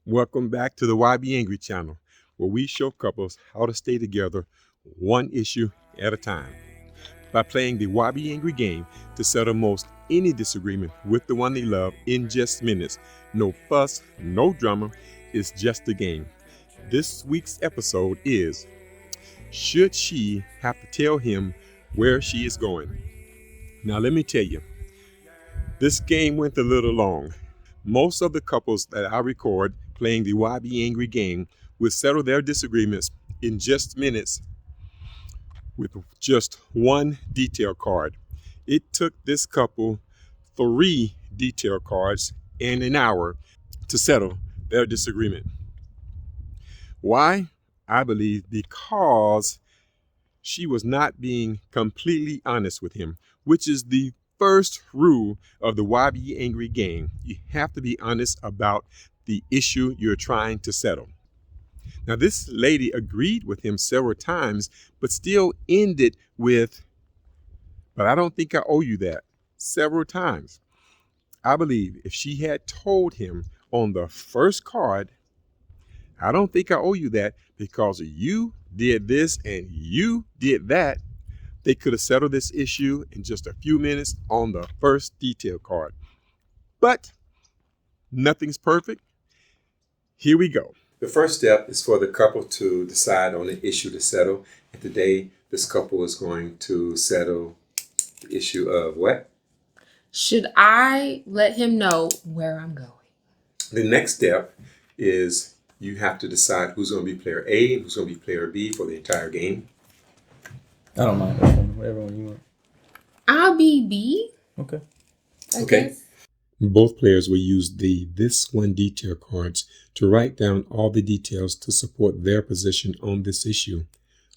Welcome back to the YBAngry channel, where we show couples how to stay together one issue at a time. By playing the YBAngry game to settle most any disagreement with the one they love in just minutes. No fuss, no drama, it's just a game. This week's episode is, should she have to tell him where she is going? Now let me tell you, this game went a little long. Most of the couples that I record playing the YBAngry game will settle their disagreements in just minutes with just one detail card. It took this couple 3 detail cards and an hour to settle their disagreement. Why? I believe because she was not being completely honest with him, which is the first rule of the YBAngry game. You have to be honest about the issue you're trying to settle. Now, this lady agreed with him several times, but still ended with, but I don't think I owe you that, several times. I believe if she had told him on the first card, I don't think I owe you that because you did this and you did that, they could have settled this issue in just a few minutes on the first detail card. But nothing's perfect. Here we go. The first step is for the couple to decide on the issue to settle. And today, this couple is going to settle the issue of what? Should I let him know where I'm going? The next step is you have to decide who's going to be player A and who's going to be player B for the entire game. I don't mind. Whatever one you want. I'll be B. Okay. I guess. Both players will use the this one detail cards to write down all the details to support their position on this issue.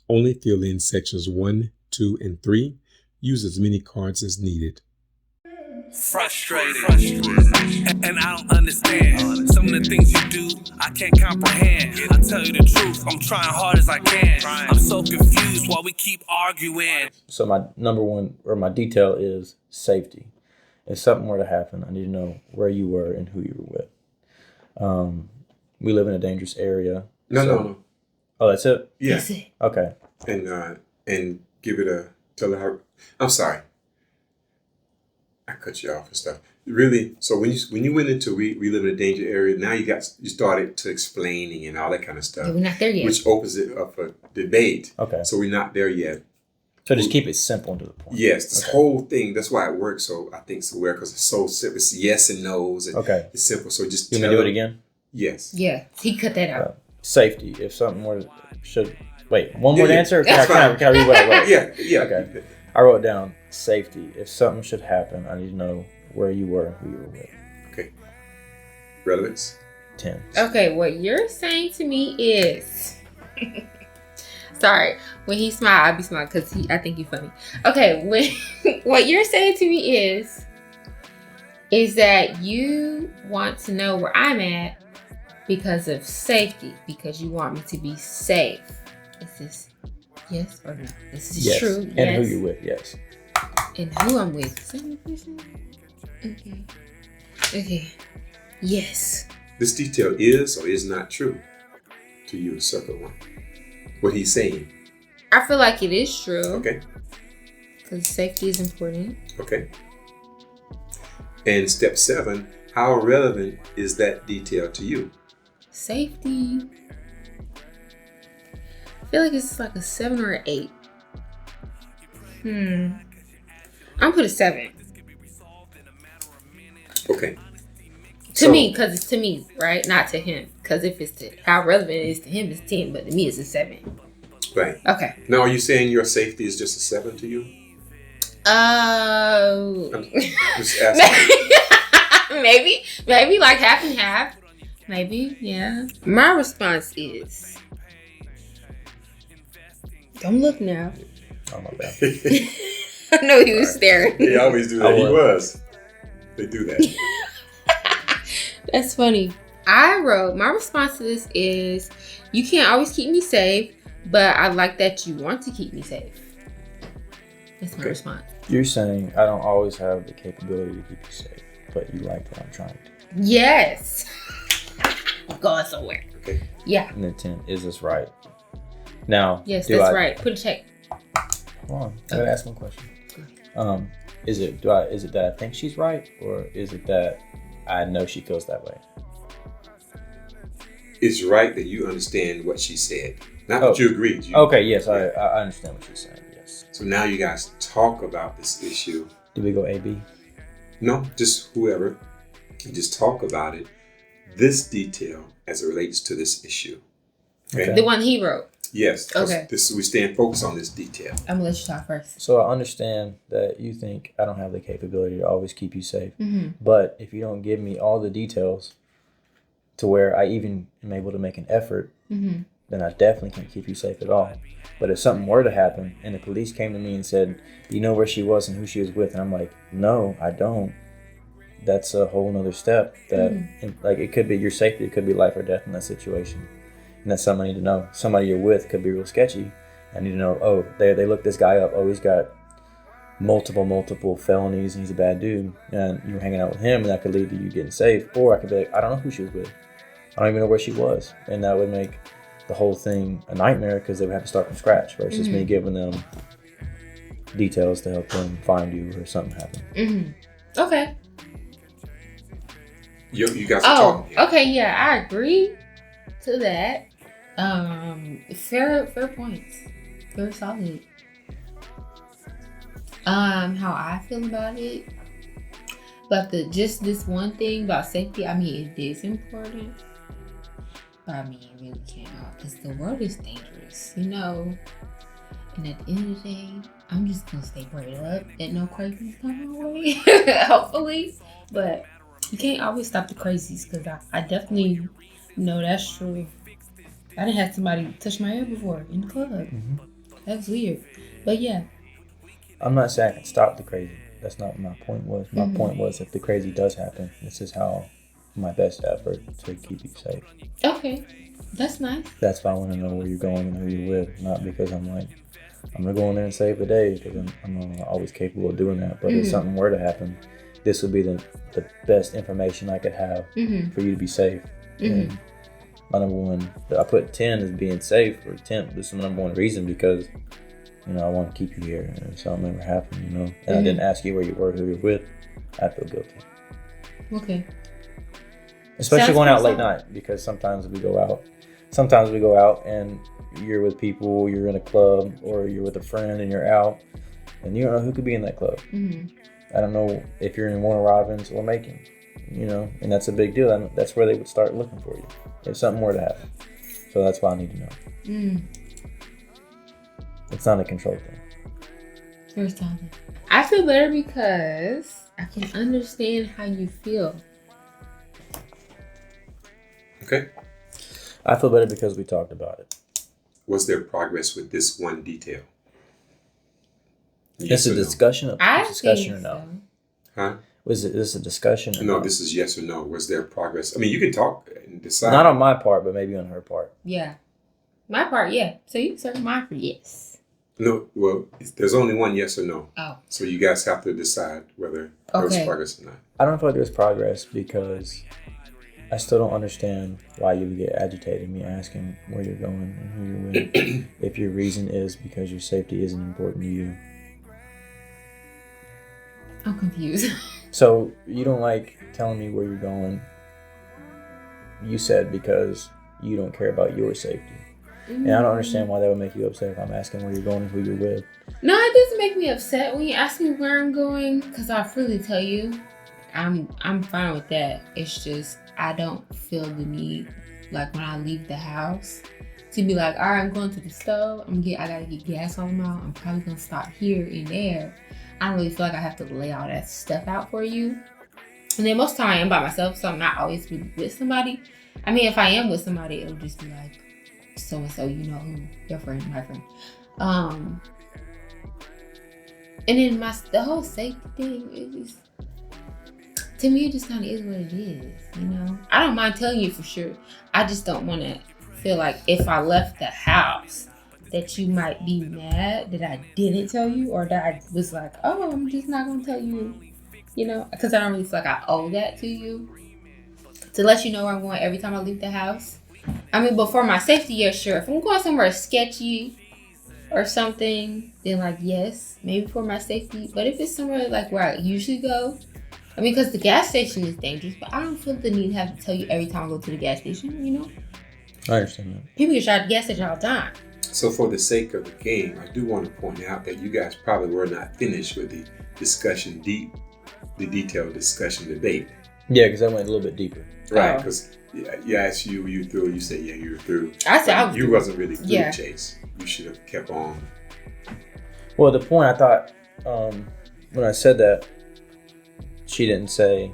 Only fill in sections 1, 2, and 3. Use as many cards as needed. Frustrated. And I don't understand some of the things you do. I can't comprehend. I tell you the truth, I'm trying hard as I can. I'm so confused while we keep arguing. So my number one, or my detail, is safety. If something were to happen, I need to know where you were and who you were with. We live in a dangerous area. No. Oh, that's it? Yeah. That's it. Okay. And give it a, tell her how, I'm sorry. I cut you off and stuff. Really, so when you went into we live in a danger area, now you started to explaining and all that kind of stuff. Yeah, we're not there yet. Which opens it up for debate. Okay. So we're not there yet. So just keep it simple and to the point. Yes, this whole thing, that's why it works so, I think, so well, because it's so simple. It's yes and no's. And Okay. It's simple. So just You want me to do it again? Yes. Yeah, he cut that out. Safety. If something were wait, one more answer? That's Can I read what I wrote? Yeah. Okay. I wrote down safety. If something should happen, I need to know where you were and who you were with. Okay. Relevance. 10. Okay, what you're saying to me is... Sorry, when he smiled, I'll be smiling because I think you're funny. Okay, what you're saying to me is that you want to know where I'm at because of safety, because you want me to be safe. Is this yes or no? This is Yes. true. And yes. who you're with, yes. And who I'm with. Same person? Okay. Yes. This detail is or is not true to you, circle 1. What he's saying. I feel like it is true. Okay. Because safety is important. Okay. And step 7, how relevant is that detail to you? Safety. I feel like it's like a 7 or an 8. I'm gonna put a 7. Okay. To me, because it's to me, right? Not to him. Because if it's to how relevant it is to him, it's 10. But to me, it's a 7. Right. Okay. Now, are you saying your safety is just a 7 to you? I'm just asking. maybe like half and half. Maybe, yeah. My response is, don't look now. Oh, my bad. I know he was staring. They always do that. He was. They do that. That's funny. I wrote, my response to this is, you can't always keep me safe, but I like that you want to keep me safe. That's my response. You're saying I don't always have the capability to keep you safe, but you like what I'm trying to do. Yes. going somewhere. Okay. Yeah. And then 10, is this right? Now, Yes, that's right. Put a check. Hold on, I gotta ask one question. Is it that I think she's right, or is it that I know she feels that way? It's right that you understand what she said, not that you agreed. Okay, yes, I understand what you're saying. Yes. So now you guys talk about this issue. Do we go A, B? No, just whoever. You just talk about it. This detail as it relates to this issue. Okay. The one he wrote. Yes. Okay. We stand focused on this detail. I'm gonna let you talk first. So I understand that you think I don't have the capability to always keep you safe. Mm-hmm. But if you don't give me all the details to where I even am able to make an effort, Mm-hmm. then I definitely can't keep you safe at all. But if something were to happen and the police came to me and said, you know where she was and who she was with, and I'm like, no, I don't, that's a whole nother step that, like, it could be your safety, it could be life or death in that situation. And that's something I need to know. Somebody you're with could be real sketchy. I need to know, oh, they looked this guy up. Oh, he's got multiple felonies and he's a bad dude. And you were hanging out with him and that could lead to you getting safe. Or I could be like, I don't know who she was with. I don't even know where she was. And that would make the whole thing a nightmare because they would have to start from scratch versus me giving them details to help them find you or something happen. Mm-hmm. Okay. You guys are talking here. Okay, yeah, I agree to that. Fair points. Very solid. How I feel about it. But just this one thing about safety, I mean, it is important. But I mean, it really can't help because the world is dangerous, you know. And at the end of the day, I'm just gonna stay prayed up that no crazies come my way. Hopefully. But you can't always stop the crazies because I definitely know that's true. I didn't have somebody touch my hair before in the club. Mm-hmm. That's weird. But yeah. I'm not saying I can stop the crazy. That's not what my point was. My point was if the crazy does happen, this is how my best effort to keep you safe. Okay. That's nice. That's why I want to know where you're going and who you're with. Not because I'm like, I'm going to go in there and save the day because I'm always capable of doing that. But if something were to happen, this would be the best information I could have for you to be safe. And my number one, I put 10 as being safe, or 10, this is my number one reason because, you know, I want to keep you here and something ever happened, you know. And I didn't ask you where you were, who you're with. I feel guilty. Okay. Especially going out late night because sometimes we go out and you're with people, you're in a club, or you're with a friend and you're out, and you don't know who could be in that club. I don't know if you're in Warner Robins or Macon, you know, and that's a big deal. That's where they would start looking for you if something were to happen. So that's why I need to know. It's not a control thing. Very solid. I feel better because I can understand how you feel. Okay. I feel better because we talked about it. Was there progress with this one detail? It's a discussion or no? So. Huh? Was this a discussion? Or no, this is yes or no. Was there progress? I mean, you can talk and decide. Not on my part, but maybe on her part. Yeah. My part, yeah. So you serve mine for yes. No, well, there's only one yes or no. Oh. So you guys have to decide whether there was progress or not. I don't feel like there's progress because I still don't understand why you would get agitated me asking where you're going and who you're with. If your reason is because your safety isn't important to you. I'm confused. So you don't like telling me where you're going. You said because you don't care about your safety. And I don't understand why that would make you upset if I'm asking where you're going and who you're with. No, it doesn't make me upset when you ask me where I'm going, because I'll freely tell you. I'm fine with that. It's just I don't feel the need, like when I leave the house, to be like, all right, I'm going to the stove. I gotta get gas on my mouth. I'm probably gonna stop here and there. I don't really feel like I have to lay all that stuff out for you. And then most of the time I am by myself, so I'm not always with somebody. I mean, if I am with somebody, it'll just be like, so and so, you know who, your friend, my friend. And then the whole safety thing is, to me, it just kind of is what it is, you know. I don't mind telling you for sure. I just don't want to feel like if I left the house that you might be mad that I didn't tell you, or that I was like, oh, I'm just not gonna tell you, you know, because I don't really feel like I owe that to you. to let you know where I'm going every time I leave the house. I mean, but for my safety, yeah, sure. If I'm going somewhere sketchy or something, then like, yes, maybe for my safety. But if it's somewhere like where I usually go, I mean, because the gas station is dangerous, but I don't feel the need to have to tell you every time I go to the gas station, you know? I understand that. People get shot at the gas station all the time. So for the sake of the game, I do want to point out that you guys probably were not finished with the discussion, the detailed discussion debate. Yeah, because I went a little bit deeper. Right, because you asked you through, you said, yeah, you were through. I said I was you through. wasn't really through Yeah. the chase. You should have kept on. Well, the point I thought, when I said that, she didn't say,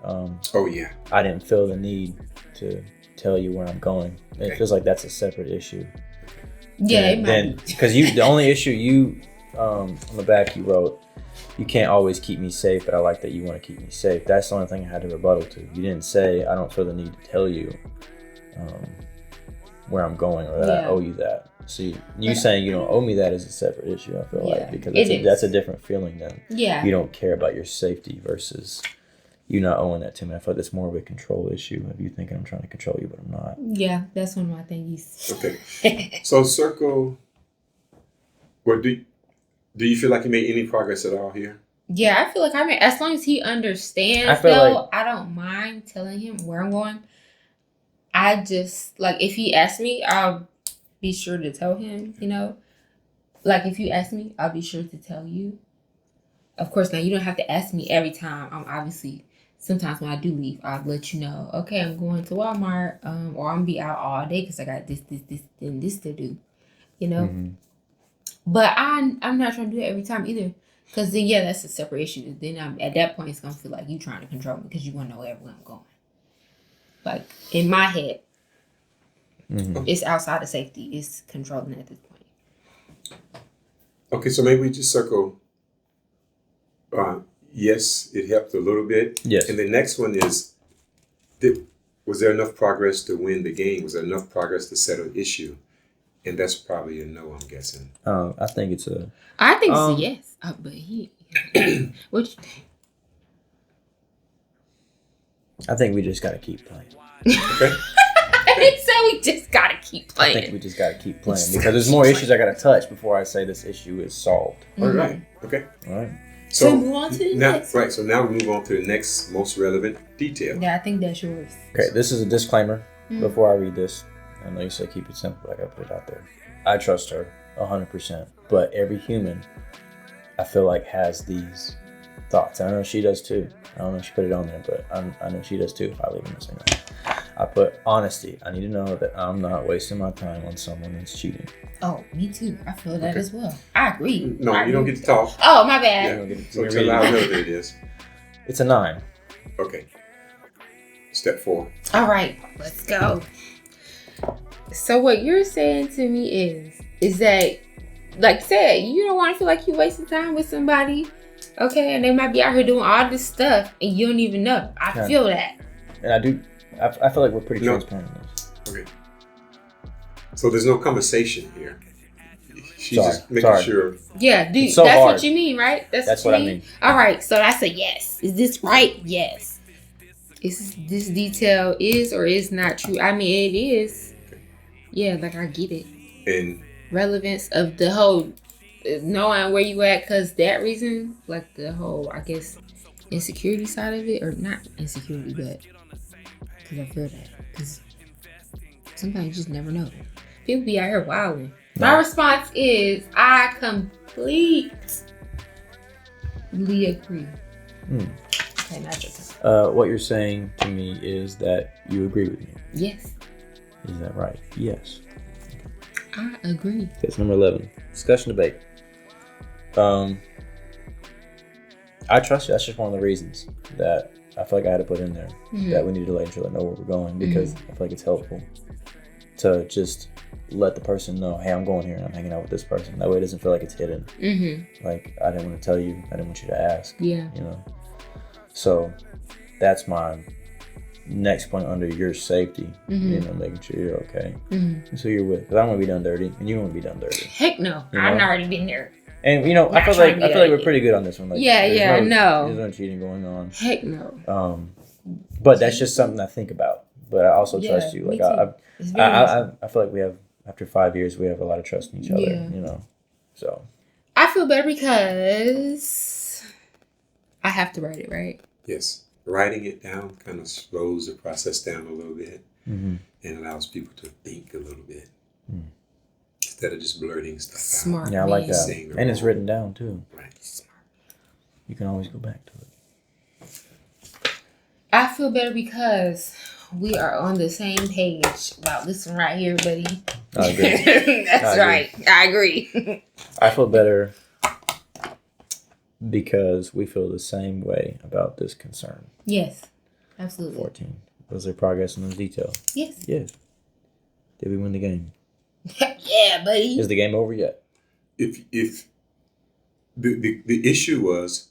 Oh, yeah. I didn't feel the need to tell you where I'm going. It feels like that's a separate issue. Yeah, it might be. Because the only issue you, on the back you wrote, you can't always keep me safe, but I like that you want to keep me safe. That's the only thing I had to rebuttal to. You didn't say, I don't feel the need to tell you where I'm going or that I owe you that. See, you saying you don't owe me that is a separate issue, I feel like, because that's a different feeling than you don't care about your safety versus you not owing that to me. I feel like that's more of a control issue of you thinking I'm trying to control you, but I'm not. Yeah, that's one of my things. Okay. So circle, what do you feel like you made any progress at all here? Yeah, I feel like as long as he understands, I don't mind telling him where I'm going. I just, like, if he asks me, I'll be sure to tell him, you know. Like, if you ask me, I'll be sure to tell you. Of course, now you don't have to ask me every time. I'm obviously, sometimes when I do leave, I'll let you know, okay, I'm going to Walmart, or I'm going to be out all day because I got this, and this to do, you know. Mm-hmm. But I'm not trying to do it every time either. Because then, yeah, that's a separate issue. Then at that point, it's going to feel like you trying to control me because you want to know everywhere I'm going. Like, in my head, it's outside of safety. It's controlling at this point. Okay, so maybe we just circle, yes, it helped a little bit. Yes. And the next one is, was there enough progress to win the game? Was there enough progress to settle an issue? And that's probably a no, I'm guessing. I think it's a... I think it's a yes. But he... What you think? I think we just got to keep playing. Okay. He said we just got to keep I think playing. we just got to keep playing because there's more issues I got to touch before I say this issue is solved. All right. Okay. All right. So move on to the next. Right. So now we move on to the next most relevant detail. Yeah, I think that's yours. Okay, this is a disclaimer before I read this. I know you said keep it simple, but I got to put it out there. I trust her 100%, but every human, I feel like, has these thoughts. I know she does too. I don't know if she put it on there, but I know she does too if I leave a missing note. I put honesty. I need to know that I'm not wasting my time on someone that's cheating. Oh, me too. I feel that as well. I agree. No, you don't get to talk. Oh, my bad. Yeah. So tell how relevant it is. It's a 9. Okay. Step 4. All right, let's go. So what you're saying to me is that, like I said, you don't want to feel like you're wasting time with somebody, okay? And they might be out here doing all this stuff and you don't even know. I feel that. And I do. I feel like we're pretty transparent on this. Okay. So there's no conversation here. She's Sorry, just making sure. Yeah, It's so that's hard. what you mean, right? That's what I mean. All right, so that's a yes. Is this right? Yes. Is this detail is or is not true? I mean, it is. Yeah, like I get it. And Relevance of the whole knowing where you at, because that reason, like the whole, I guess, insecurity side of it, or not insecurity, but because I feel that. Because sometimes you just never know. People be out here wilding. My response is, I completely agree. Okay, not your turn. What you're saying to me is that you agree with me. Yes, Is that right? Yes. I agree. That's number 11. Discussion debate. I trust you. That's just one of the reasons that I feel like I had to put in there that we need to let each other know where we're going, because I feel like it's helpful to just let the person know, hey, I'm going here and I'm hanging out with this person. That way it doesn't feel like it's hidden. Like, I didn't want to tell you. I didn't want you to ask. Yeah. You know? So that's my next point under your safety. You know, making sure you're okay. And so you're with. Because I don't want to be done dirty and you don't want to be done dirty. Heck no. You know? I've already been there. And you know, I feel like we're pretty good on this one. Like, no. there's no cheating going on. Heck no. But that's just something I think about. But I also trust you. me Like too. It's very nice. I feel like we have, after 5 years, we have a lot of trust in each other. Yeah. You know, so I feel better because I have to write it, right? Yes. Writing it down kind of slows the process down a little bit and allows people to think a little bit instead of just blurting stuff out. Smart. yeah, I like man. that. Saying And it's wrong. written down too. Right. You can always go back to it. I feel better because we are on the same page about this one right here, buddy. I agree. That's I agree. right. I agree. I feel better because we feel the same way about this concern. Yes, absolutely. 14. Was there progress in those details? Yes. Yes. Did we win the game? Yeah, buddy. Is the game over yet? If the issue was,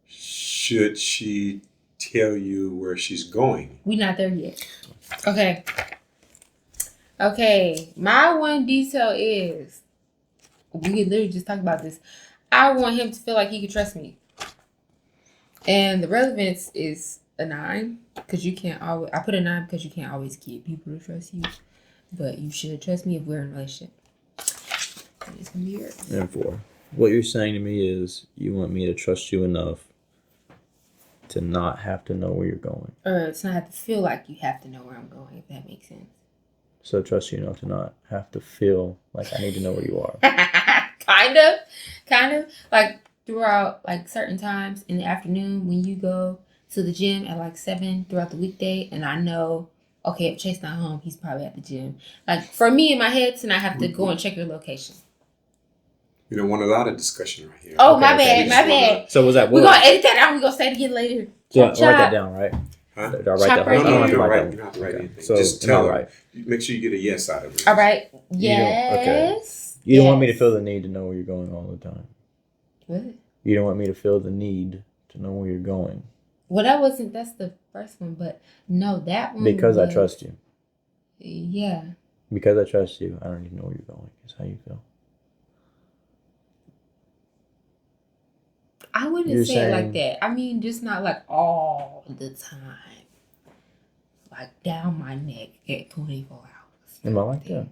should she tell you where she's going? We're not there yet. Okay. Okay. My one detail is, we could literally just talk about this. I want him to feel like he can trust me. And the relevance is a 9. Because you can't always, I put a 9 because you can't always get people to trust you. But you should trust me if we're in a relationship. And it's going to be yours. And 4. What you're saying to me is you want me to trust you enough to not have to know where you're going. Or to not have to feel like you have to know where I'm going, if that makes sense. So trust you enough to not have to feel like I need to know where you are. Kind of. Like throughout like certain times in the afternoon when you go to the gym at like 7 throughout the weekday, and I know, okay, if Chase not home, he's probably at the gym. Like for me in my head, to not have to go and check your location. We don't want a lot of discussion right here. Oh, Okay, my okay. bad. So was that We're what? gonna edit that out. We're gonna say it again later. So I write Chop. that down, right? Huh? Do I write that? Chop I right don't have You to don't write have that. to write Okay. anything. So Just am tell I her. right? Make sure you get a yes out of it. All right. You don't- okay. Yes. You don't want me to Yes. feel the need to know where you're going all the time. What? You don't want me to feel the need to know where you're going. Well, that's the first one, but no, that one. Because I was- trust you. Yeah. Because I trust you, I don't need to know where you're going. Is how you feel. I wouldn't You're say it like saying- that. I mean, just not like all the time. Like down my neck at 24 hours. Am I like that?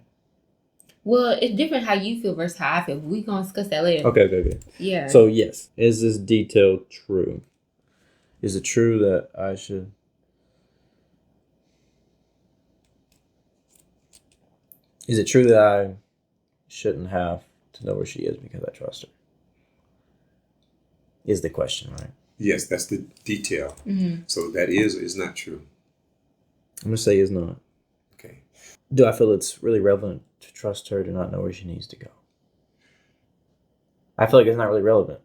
Well, it's different how you feel versus how I feel. We're going to discuss that later. Okay. Yeah. So, yes. Is this detail true? Is it true that I should... Is it true that I shouldn't have to know where she is because I trust her? Is the question, right? Yes, that's the detail. Mm-hmm. So that is or is not true. I'm going to say is not. Okay. Do I feel it's really relevant to trust her to not know where she needs to go? I feel like it's not really relevant.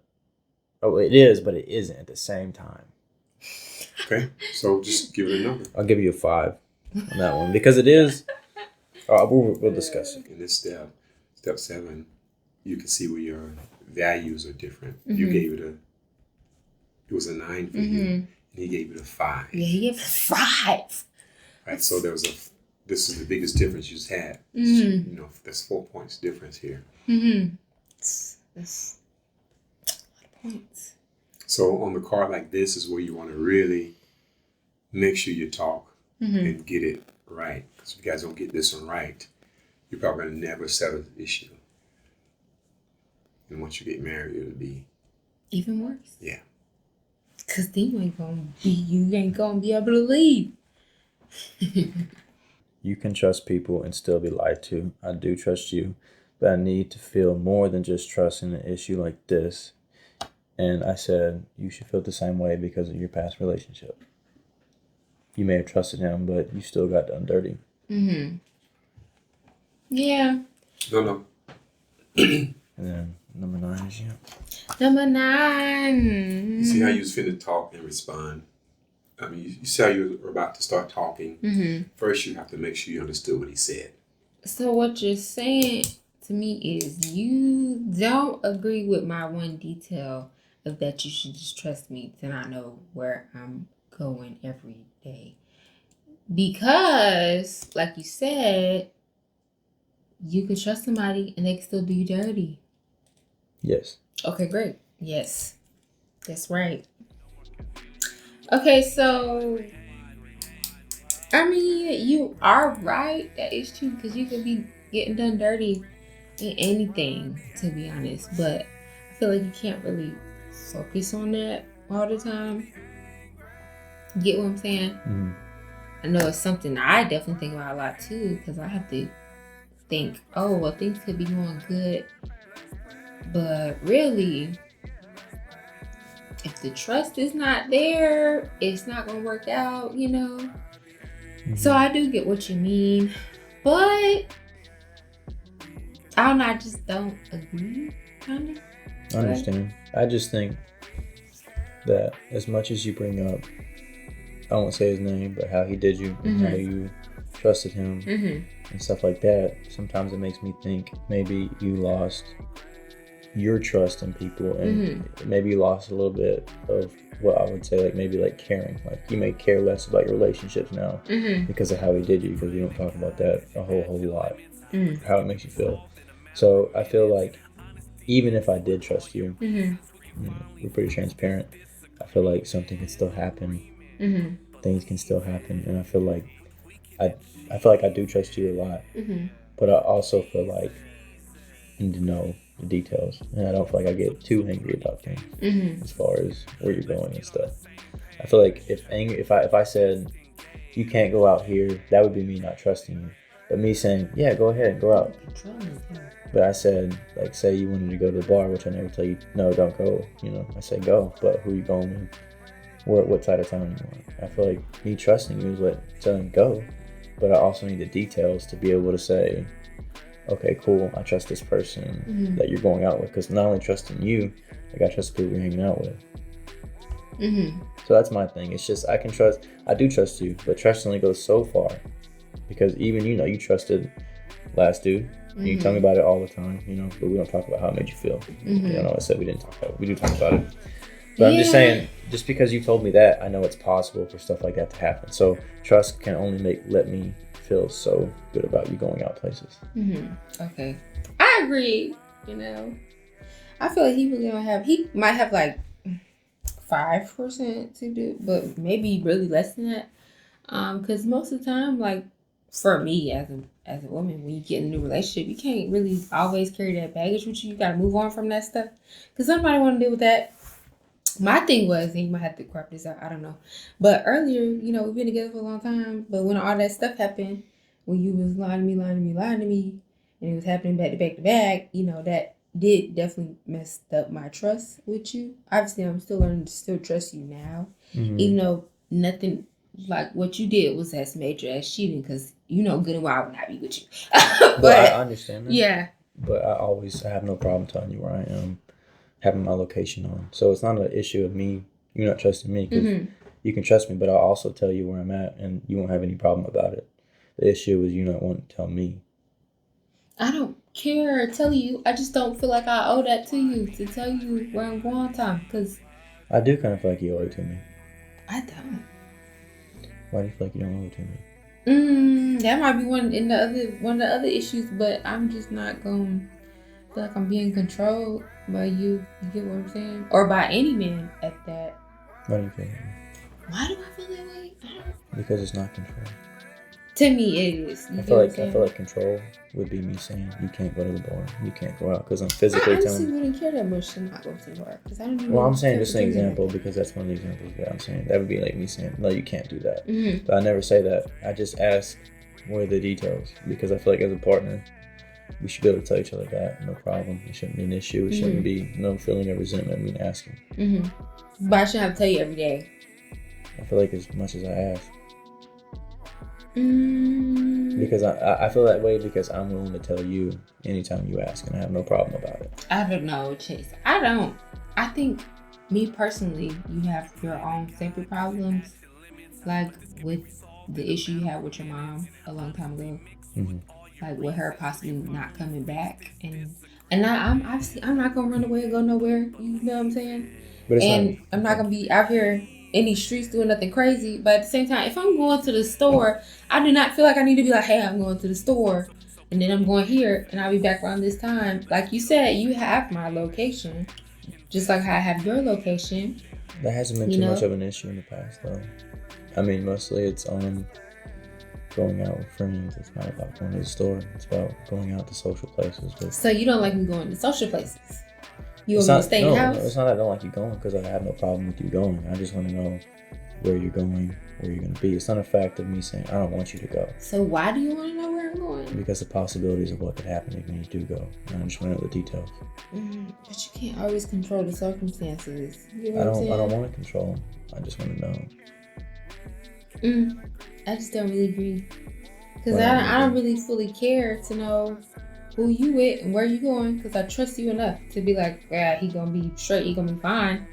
Oh, it is, but it isn't at the same time. Okay. So just give it a number. I'll give you a 5 on that one because it is. We'll discuss it. In this step 7, you can see where your values are different. You Mhm. gave it was a 9 for you, and he gave it a 5. Yeah, he gave it 5. Right. So there was this is the biggest difference you just had. Mhm. You know, there's 4 points difference here. Mm-hmm. That's a lot of points. So on the card like this is where you want to really make sure you talk and get it right. Because if you guys don't get this one right, you're probably going to never settle the issue. And once you get married, it'll be Even worse. Yeah. Because then you ain't gonna be able to leave. You can trust people and still be lied to. I do trust you, but I need to feel more than just trust in an issue like this. And I said, you should feel the same way because of your past relationship. You may have trusted him, but you still got done dirty. Mm-hmm. Yeah. No. And then number 9 is you. Number 9. You see how you was finna talk and respond. I mean, you see how you were about to start talking. Mm-hmm. First, you have to make sure you understood what he said. So what you're saying to me is you don't agree with my one detail of that you should just trust me to not know where I'm going every day. Because, like you said, you can trust somebody and they can still do you dirty. Yes. Okay, great. Yes. That's right. Okay, so I mean, you are right. That is true because you could be getting done dirty in anything, to be honest. But I feel like you can't really focus on that all the time. Get what I'm saying? Mm-hmm. I know it's something I definitely think about a lot too because I have to think, oh, well, things could be going good. But really, if the trust is not there, it's not going to work out, you know? Mm-hmm. So I do get what you mean. But I don't know, I just don't agree, kind of. I understand. I just think that as much as you bring up, I won't say his name, but how he did you and how you trusted him and stuff like that, sometimes it makes me think maybe you lost your trust in people and maybe you lost a little bit of what I would say, like maybe like caring. Like you may care less about your relationships now because of how he did you, because we don't talk about that a whole lot, how it makes you feel. So I feel like even if I did trust you, you know, we're pretty transparent. I feel like something can still happen. Things can still happen, and I feel like I do trust you a lot. But I also feel like I need to know the details, and I don't feel like I get too angry about things as far as where you're going and stuff. I feel like if I said you can't go out here, that would be me not trusting you. But me saying, yeah, go ahead, go out. But I said, like, say you wanted to go to the bar, which I never tell you, no, don't go. You know, I say go, but who are you going with? What side of town you want? I feel like me trusting you is what telling go, but I also need the details to be able to say, okay, cool, I trust this person that you're going out with. Because not only trusting you, like I trust the people you're hanging out with. So that's my thing. It's just I do trust you, but trust only goes so far. Because even you trusted last dude. You tell me about it all the time, but we don't talk about how it made you feel. You know, I said we didn't talk about it. We do talk about it. But I'm just saying, just because you told me that, I know it's possible for stuff like that to happen. So trust can only let me feel so good about you going out places. Okay. I agree, I feel like he might have like 5% to do, but maybe really less than that. Because most of the time, like for me as a woman, when you get in a new relationship, you can't really always carry that baggage with you. You got to move on from that stuff. Because somebody want to deal with that. My thing was, and you might have to crop this out, I don't know. But earlier, we've been together for a long time. But when all that stuff happened, when you was lying to me, and it was happening back to back, that did definitely messed up my trust with you. Obviously, I'm still learning to still trust you now. Even though nothing like what you did was as major as cheating, because good and well I would not be with you. but I understand that. Yeah. But I have no problem telling you where I am, having my location on. So it's not an issue of me, you not trusting me, because you can trust me, but I'll also tell you where I'm at and you won't have any problem about it. The issue is you not wanting to tell me. I don't care to tell you. I just don't feel like I owe that to you, to tell you where I'm going all the time, because I do kind of feel like you owe it to me. I don't. Why do you feel like you don't owe it to me? That might be one of the other issues, but I'm just not going to feel like I'm being controlled by you. You get what I'm saying? Or by any man at that. Why do you feel that way? Why do I feel that way? I don't. Because it's not control. To me, it is. I feel like control would be me saying you can't go to the bar, you can't go out, because I'm physically telling you. I honestly wouldn't care that much to not go to the bar, because I don't even. Well, I'm saying just an example, because that's one of the examples that I'm saying. That would be like me saying, no, you can't do that. But I never say that. I just ask what are the details, because I feel like as a partner, we should be able to tell each other that, no problem. It shouldn't be an issue. It shouldn't be no feeling of resentment me asking. But I shouldn't have to tell you every day. I feel like as much as I ask. Because I feel that way because I'm willing to tell you anytime you ask, and I have no problem about it. I don't know, Chase. I don't. I think, me personally, you have your own separate problems, like with the issue you had with your mom a long time ago, like with her possibly not coming back, and I'm not gonna run away and go nowhere. You know what I'm saying? But I'm not gonna be out here in these streets doing nothing crazy. But at the same time, if I'm going to the store, I do not feel like I need to be like, hey, I'm going to the store and then I'm going here and I'll be back around this time. Like you said, you have my location, just like how I have your location. That hasn't been too much of an issue in the past, though. I mean, mostly it's going out with friends. It's not about going to the store. It's about going out to social places. So you don't like me going to social places? You want me to stay in the house? No, it's not that I don't like you going, because I have no problem with you going. I just want to know where you're going, where you're going to be. It's not a fact of me saying, I don't want you to go. So why do you want to know where I'm going? Because the possibilities of what could happen if you do go. And I just want to know the details. But you can't always control the circumstances. You know I don't want to control them. I just want to know. I just don't really agree. Because I don't really fully care to know who you with and where you going, because I trust you enough to be like, yeah, he gonna be straight, he gonna be fine.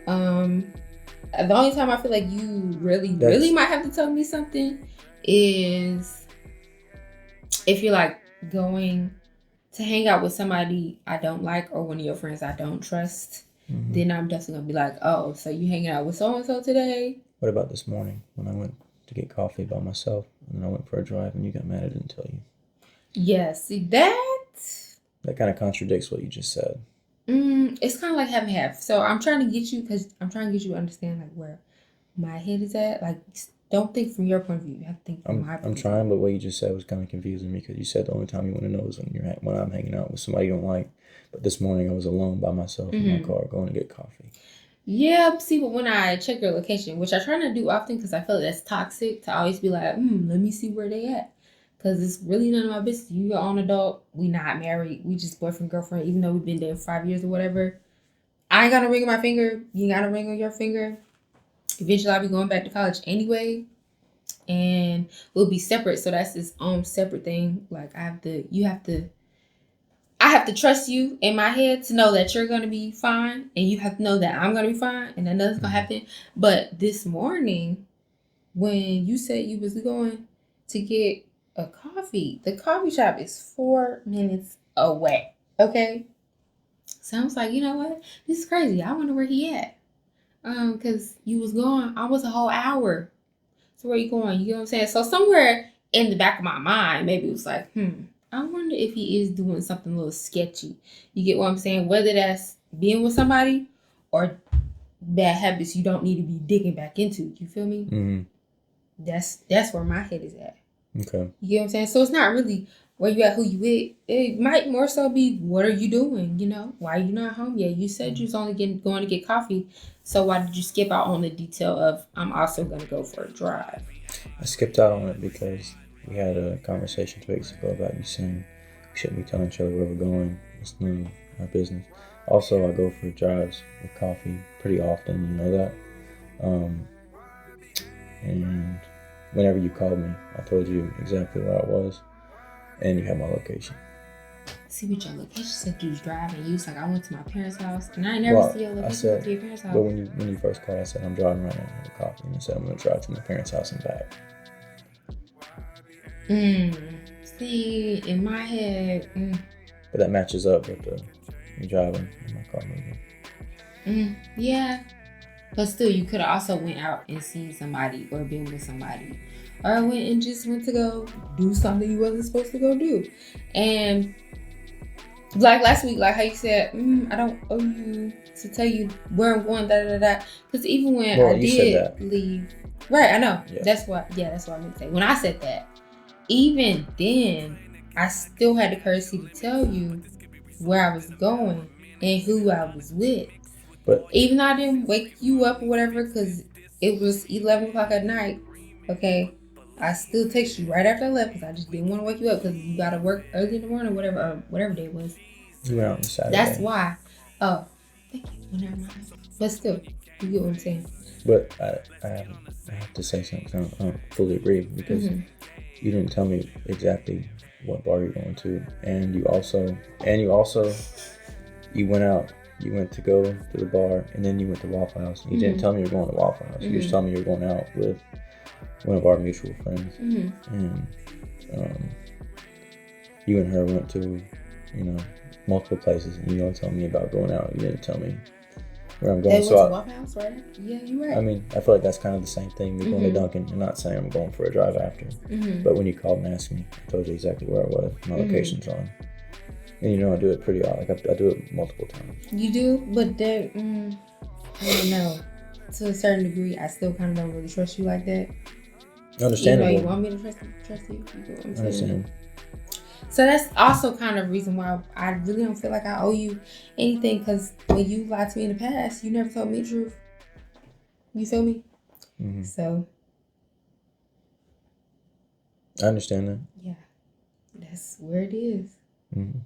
The only time I feel like you really might have to tell me something is if you're like going to hang out with somebody I don't like, or one of your friends I don't trust. Then I'm definitely gonna be like, oh, so you hanging out with so and so today? What about this morning when I went to get coffee by myself and then I went for a drive and you got mad I didn't tell you? Yeah, see that kind of contradicts what you just said. It's kind of like having half. So I'm trying to get you to understand like where my head is at. Like, don't think from your point of view. You have to think from my point of view. I'm trying, but what you just said was kind of confusing me, because you said the only time you want to know is when I'm hanging out with somebody you don't like. But this morning I was alone by myself in my car going to get coffee. Yeah, see, but when I check your location, which I try not to do often because I feel like that's toxic, to always be like, let me see where they at. Because it's really none of my business. You your own adult. We not married. We just boyfriend, girlfriend, even though we've been there 5 years or whatever. I ain't got a ring on my finger. You ain't got a ring on your finger. Eventually, I'll be going back to college anyway. And we'll be separate. So that's its own separate thing. Like, I have to trust you in my head to know that you're going to be fine. And you have to know that I'm going to be fine. And that nothing's going to happen. But this morning, when you said you was going to get a coffee, the coffee shop is 4 minutes away. Okay? So I was like, you know what? This is crazy. I wonder where he at. Because you was gone almost a whole hour. So where you going? You know what I'm saying? So somewhere in the back of my mind, maybe it was like, I wonder if he is doing something a little sketchy. You get what I'm saying? Whether that's being with somebody or bad habits you don't need to be digging back into. You feel me? Mm-hmm. That's where my head is at. Okay. You get what I'm saying? So it's not really where you at, who you with. It might more so be, what are you doing? You know, why are you not home yet? You said you was only going to get coffee. So why did you skip out on the detail of, I'm also going to go for a drive? I skipped out on it because we had a conversation 2 weeks ago about you saying we shouldn't be telling each other where we're going. It's none of our business. Also, I go for drives with coffee pretty often. You know that. And whenever you called me, I told you exactly where I was, and you had my location. See what your location said you was driving. You was like, I went to my parents' house, and I never see your location to your parents' house. But when you first called, I said I'm driving right now to get coffee, and I said I'm going to drive to my parents' house and back. See, in my head. But that matches up with the driving in my car moving. Yeah. But still, you could have also went out and seen somebody or been with somebody. Or went to go do something you wasn't supposed to go do. And like last week, like how you said, I don't owe you to tell you where I'm going, da-da-da-da. Because even when I did leave. Right, I know. Yeah. That's what I meant to say. When I said that, even then, I still had the courtesy to tell you where I was going and who I was with. But even though I didn't wake you up or whatever, because it was 11 o'clock at night, okay, I still text you right after I left because I just didn't want to wake you up because you got to work early in the morning or whatever day it was. You went out on Saturday. That's why. Oh, thank you. Never mind. But still, you get what I'm saying. But I have to say something. I don't fully agree because you didn't tell me exactly what bar you're going to, and you also went out. You went to go to the bar, and then you went to Waffle House. You didn't tell me you were going to Waffle House. You just told me you were going out with one of our mutual friends. And you and her went to, multiple places, and you don't tell me about going out. You didn't tell me where I'm going. They went to Waffle House, right? Yeah, you're right. I mean, I feel like that's kind of the same thing. Me going to Dunkin' and not saying I'm going for a drive after. But when you called and asked me, I told you exactly where I was. My location's on. And I do it pretty often. Like I do it multiple times. You do? But I don't know. to a certain degree, I still kind of don't really trust you like that. Understandable. Even though you want me to trust you. You get what I'm saying? Understand. So that's also kind of reason why I really don't feel like I owe you anything, because when you lied to me in the past, you never told me the truth. You feel me? Mm-hmm. So I understand that. yeah, that's where it is. Mm-hmm.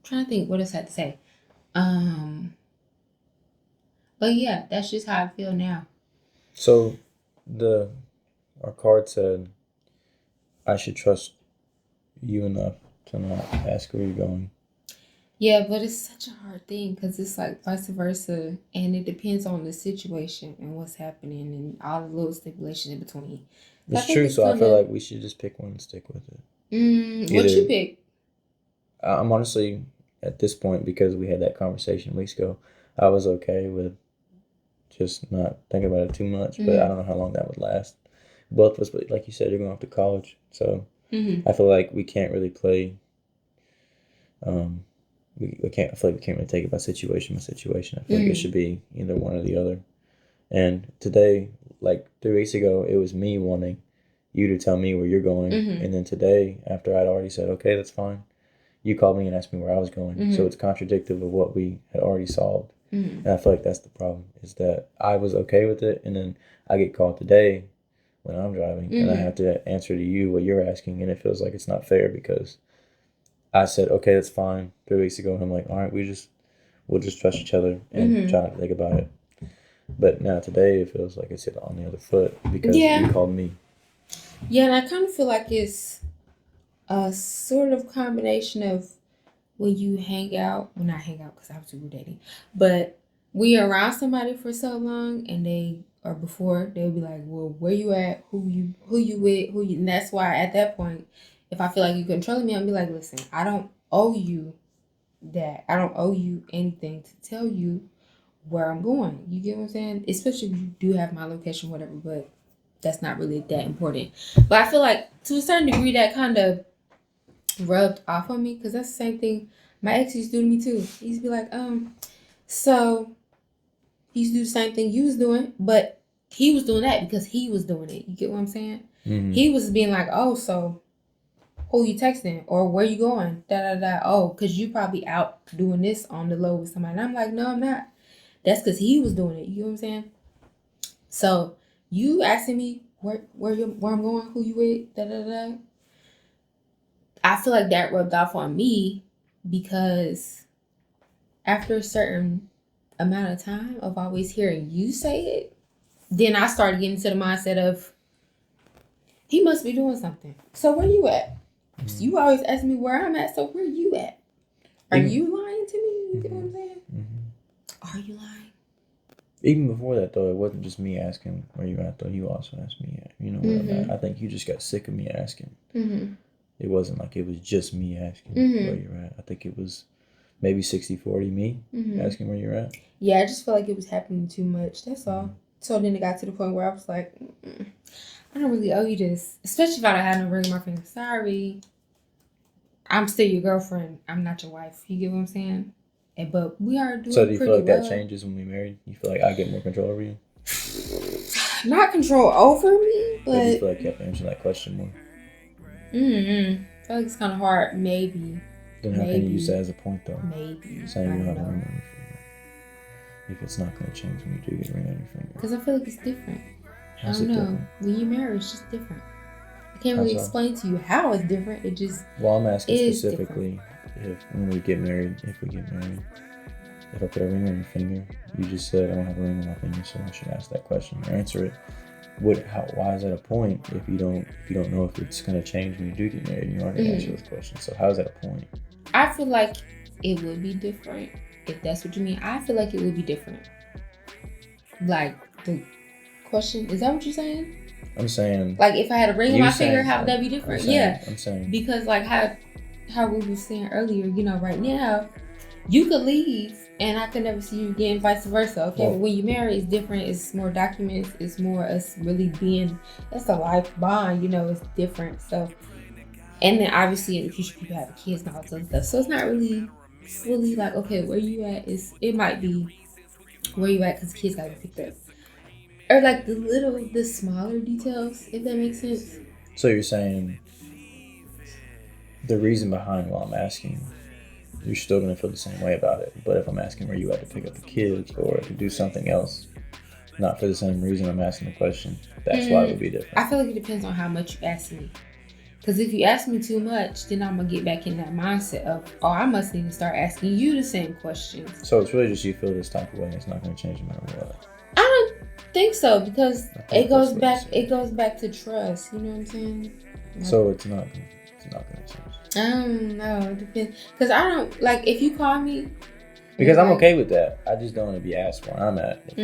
Trying to think what else I had to say. But yeah, that's just how I feel now. So our card said I should trust you enough to not ask where you're going. Yeah, but it's such a hard thing because it's like vice versa, and it depends on the situation and what's happening and all the little stipulations in between. So It's true, so I feel like we should just pick one and stick with it. What you pick? I'm honestly, at this point, because we had that conversation weeks ago, I was okay with just not thinking about it too much, but I don't know how long that would last. Both of us, but like you said, you're going off to college, so I feel like we can't really play. We can't. I feel like we can't really take it by situation. I feel like it should be either one or the other. And today, like 3 weeks ago, it was me wanting you to tell me where you're going, and then today, after I'd already said okay, that's fine, you called me and asked me where I was going. So it's contradictory of what we had already solved. And I feel like that's the problem, is that I was okay with it, and then I get called today when I'm driving, and I have to answer to you what you're asking, and it feels like it's not fair because I said, okay, that's fine 3 weeks ago, and I'm like, all right, we'll just trust each other and try not to think about it. But now today, it feels like it's hit on the other foot because you called me. Yeah, and I kind of feel like it's a sort of combination of when you hang out, well, not hang out because obviously we're dating, but when you're around somebody for so long and they'll be like, well, where you at, who you with, and that's why at that point, if I feel like you're controlling me, I'll be like, listen, I don't owe you that. I don't owe you anything to tell you where I'm going. You get what I'm saying? Especially if you do have my location, whatever, but that's not really that important. But I feel like to a certain degree that kind of rubbed off on me, because that's the same thing my ex used to do to me too. He used to be like, so he used to do the same thing you was doing, but he was doing that because he was doing it. You get what I'm saying? He was being like, oh, so who you texting or where you going? Oh, because you probably out doing this on the low with somebody. And I'm like, no, I'm not. That's because he was doing it. You know what I'm saying? So you asking me where I'm going, who you with, I feel like that rubbed off on me because after a certain amount of time of always hearing you say it, then I started getting into the mindset of he must be doing something. So where you at? So you always ask me where I'm at, so where you at? Are you lying to me? You get what I'm saying? Are you lying? Even before that, though, it wasn't just me asking where you at, though. You also asked me, where I'm at. I think you just got sick of me asking. It wasn't like it was just me asking where you're at. I think it was maybe 60-40 me asking where you're at. Yeah, I just felt like it was happening too much. That's all. So then it got to the point where I was like, I don't really owe you this. Especially if I don't have no ring on my finger. Sorry. I'm still your girlfriend. I'm not your wife. You get what I'm saying? But we are doing. So do you feel like well. that changes when we married? You feel like I get more control over you? Not control over me, but... Or do you feel like you have to answer that question more? I feel like it's kind of hard. Maybe. Then how can you use that as a point, though? Maybe. Saying you have a ring on your finger. If it's not going to change when you do get a ring on your finger. Because I feel like it's different. How's I don't it know. different? When you marry, it's just different. I can't really explain to you how it's different. It just Well, I'm asking specifically if when we get married, if I put a ring on your finger, you just said I don't have a ring on my finger, so I should ask that question or answer it. Why is that a point if you don't know if it's going to change when you do get married and you aren't going to answer those questions? So how is that a point? I feel like it would be different if that's what you mean. I feel like it would be different. Like the question, is that what you're saying? I'm saying, like if I had a ring on my finger, how would that be different? I'm saying because like how we were saying earlier, right now you could leave and I could never see you again, vice versa. Okay, but when you marry, it's different. It's more documents. It's more us really being. That's a life bond. It's different. So, and then obviously in the future people have kids and all that stuff. So it's not really fully like, okay, where you at is, it might be where you at because kids gotta be picked up. Or like the smaller details, if that makes sense. So you're saying the reason behind why I'm asking, you're still going to feel the same way about it. But if I'm asking where you at to pick up the kids or to do something else, not for the same reason I'm asking the question, that's why it would be different. I feel like it depends on how much you ask me. Because if you ask me too much, then I'm going to get back in that mindset of, oh, I must need to start asking you the same questions. So it's really just you feel this type of way and it's not going to change no matter what. I don't think so, because it goes back to trust. You know what I'm saying? Like, so it's not going to change. I don't know. It depends. Because I don't, like, if you call me. Because I'm okay with that. I just don't want to be asked where I'm at if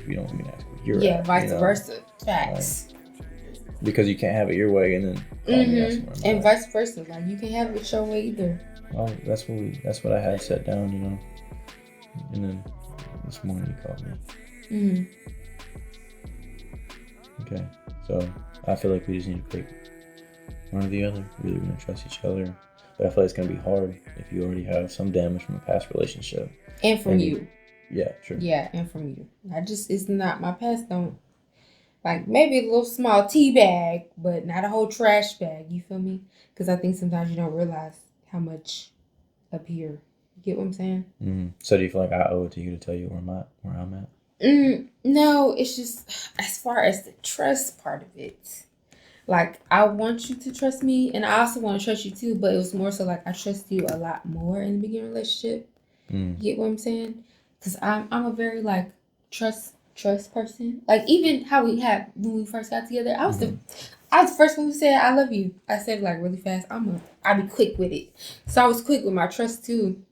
you don't want me to ask where you're at. Vice versa. Facts. Like, because you can't have it your way and then call me asking where I'm and at. vice versa. Like, you can't have it your way either. Well, that's what I had set down, you know. And then this morning you called me. Okay. So I feel like we just need to pick one or the other. We're really going to trust each other. But I feel like it's going to be hard if you already have some damage from a past relationship. And from you. Yeah, true. Yeah, and from you. It's not, my past don't, like, maybe a little small tea bag, but not a whole trash bag. You feel me? Because I think sometimes you don't realize how much up here. You get what I'm saying? Mm-hmm. So do you feel like I owe it to you to tell you where I'm at? No, it's just as far as the trust part of it. Like, I want you to trust me, and I also want to trust you too, but it was more so like I trust you a lot more in the beginning relationship. You get what I'm saying? Because I'm a very, like, trust person. Like, even how we had when we first got together, I was the first one who said I love you. I said it, like, really fast. I'll be quick with it. So I was quick with my trust too.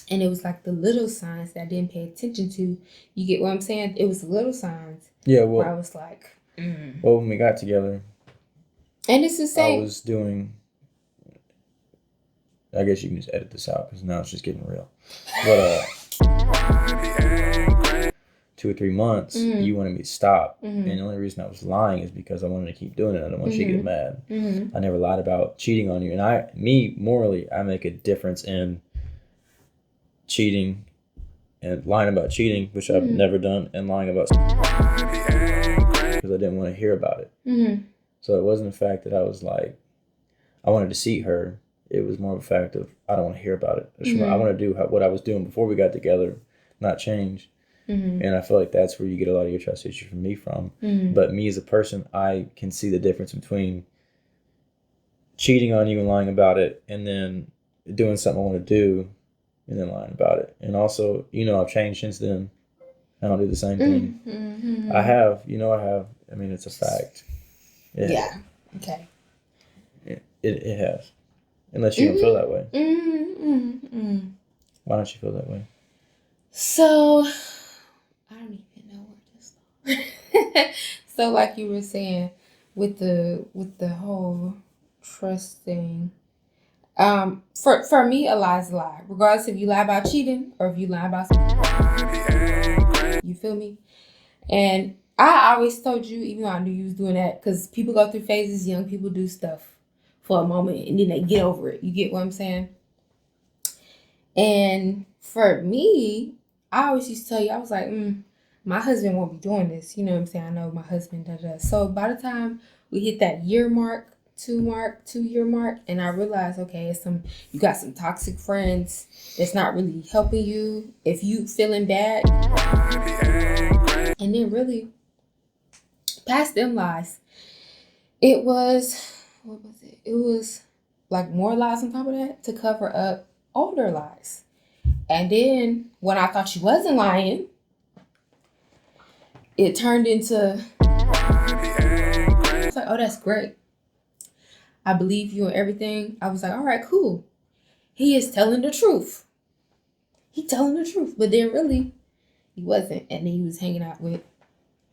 And it was like the little signs that I didn't pay attention to. You get what I'm saying? It was the little signs. Yeah, well, where I was like, well, when we got together, and it's the same. I was doing, I guess you can just edit this out because now it's just getting real. But 2 or 3 months, you wanted me to stop. And the only reason I was lying is because I wanted to keep doing it. I didn't want you to get mad. I never lied about cheating on you. And morally, I make a difference in cheating and lying about cheating, which I've never done, and lying about because I didn't want to hear about it. So it wasn't the fact that I was like, I wanted to deceive her. It was more of a fact of, I don't want to hear about it. I want to do what I was doing before we got together, not change. And I feel like that's where you get a lot of your trust issues from me from. But me as a person, I can see the difference between cheating on you and lying about it, and then doing something I want to do and then lying about it. And also, I've changed since then. I don't do the same thing. I have. I mean, it's a fact. Yeah. Okay. It has. Unless you don't feel that way. Why don't you feel that way? So, I don't even know where to start. So, like you were saying, with the whole trust thing, for me, a lie is a lie. Regardless if you lie about cheating or if you lie about something. You feel me? And I always told you, even though I knew you was doing that, because people go through phases, young people do stuff for a moment and then they get over it. You get what I'm saying? And for me, I always used to tell you, I was like, my husband won't be doing this. You know what I'm saying? I know my husband does. So by the time we hit that 2 year mark, and I realized, okay, you got some toxic friends that's not really helping you. If you feeling bad, and then really past them lies, it was, what was it? It was like more lies on top of that to cover up older lies. And then when I thought she wasn't lying, it turned into, I was like, oh, that's great. I believe you and everything. I was like, all right, cool. He is telling the truth. He telling the truth. But then really, he wasn't. And then he was hanging out with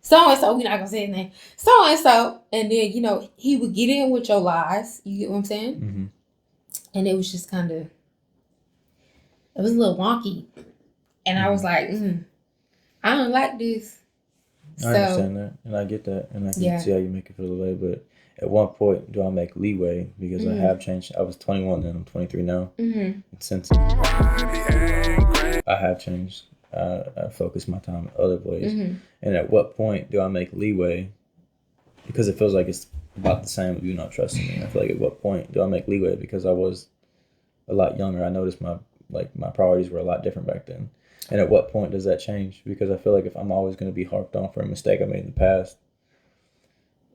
so-and-so. We're not going to say his name. So-and-so. And then, he would get in with your lies. You get what I'm saying? And it was just kind of, it was a little wonky. And I was like, I don't like this. I understand that, and I get that, and I can see how you make it feel the way. But at one point, do I make leeway because I have changed? I was 21 then. I'm 23 now. And since I have changed, I focus my time in other ways. And at what point do I make leeway? Because it feels like it's about the same with you not trusting me. I feel like at what point do I make leeway because I was a lot younger? I noticed my priorities were a lot different back then. And at what point does that change? Because I feel like if I'm always going to be harped on for a mistake I made in the past,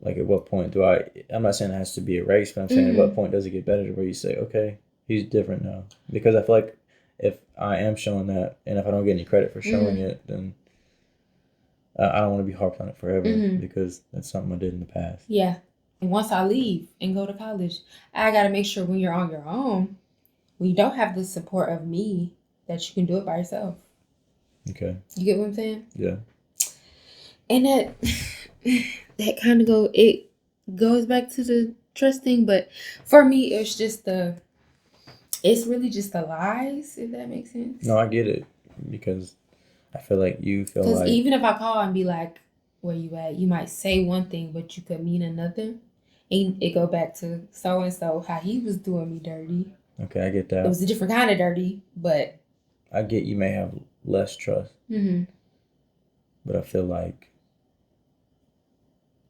like at what point do I'm not saying it has to be erased, but I'm saying at what point does it get better to where you say, okay, he's different now? Because I feel like if I am showing that, and if I don't get any credit for showing it, then I don't want to be harped on it forever because that's something I did in the past. Yeah. And once I leave and go to college, I got to make sure when you're on your own, when you don't have the support of me, that you can do it by yourself. Okay. You get what I'm saying? Yeah. And that kind of goes back to the trust thing, but for me, it's really just the lies, if that makes sense. No, I get it, because I feel like you feel like... Because even if I call and be like, where you at? You might say one thing, but you could mean another. And it go back to so-and-so, how he was doing me dirty. Okay, I get that. It was a different kind of dirty, but... I get you may have less trust. But I feel like